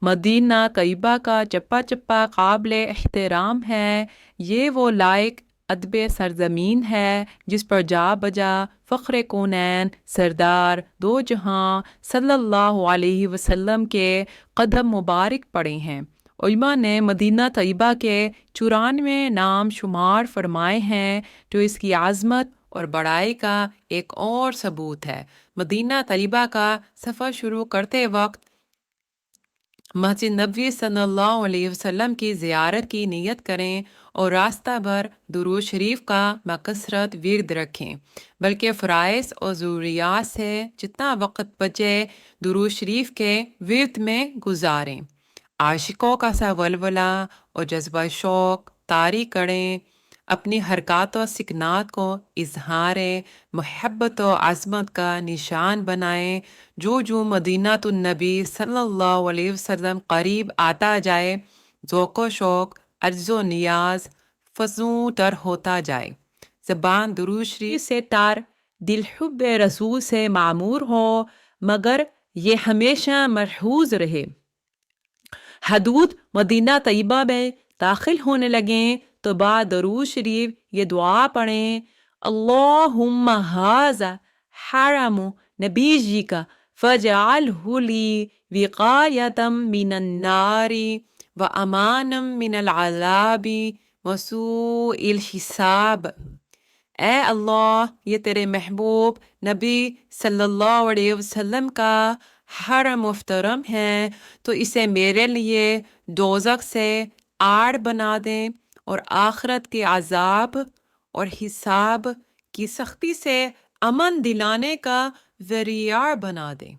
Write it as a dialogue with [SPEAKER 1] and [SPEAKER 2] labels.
[SPEAKER 1] مدینہ طیبہ کا چپا چپا قابل احترام ہے، یہ وہ لائق ادب سرزمین ہے جس پر جا بجا فخر کونین سردار دو جہاں صلی اللہ علیہ وسلم کے قدم مبارک پڑے ہیں۔ علماء نے مدینہ طیبہ کے 94 نام شمار فرمائے ہیں جو اس کی عظمت اور بڑائی کا ایک اور ثبوت ہے۔ مدینہ طیبہ کا سفر شروع کرتے وقت مسجد نبوی صلی اللہ علیہ وسلم کی زیارت کی نیت کریں اور راستہ بھر درود شریف کا بکثرت ورد رکھیں، بلکہ فرائض اور ضروریات سے جتنا وقت بچے درود شریف کے ورد میں گزاریں۔ عاشقوں کا سا ولولہ اور جذبہ شوق طاری کریں، اپنی حرکات و سکنات کو اظہار محبت و عظمت کا نشان بنائیں۔ جو مدینہ النبی صلی اللہ علیہ وسلم قریب آتا جائے، ذوق و شوق عجز و نیاز فزوں تر ہوتا جائے، زبان درود شریف سے تار، دل حب رسول سے معمور ہو، مگر یہ ہمیشہ مرحوظ رہے۔ حدود مدینہ طیبہ میں داخل ہونے لگیں تو بعد درود شریف یہ دعا پڑھیں: اللہم ھذا حرم نبیک فاجعلہ لی وقایۃ من النار وامانا من العذاب وسوء الحساب۔ اے اللہ، یہ تیرے محبوب نبی صلی اللہ علیہ وسلم کا حرم محترم ہے، تو اسے میرے لیے دوزخ سے آڑ بنا دیں اور آخرت کے عذاب اور حساب کی سختی سے امن دلانے کا ذریعہ بنا دیں۔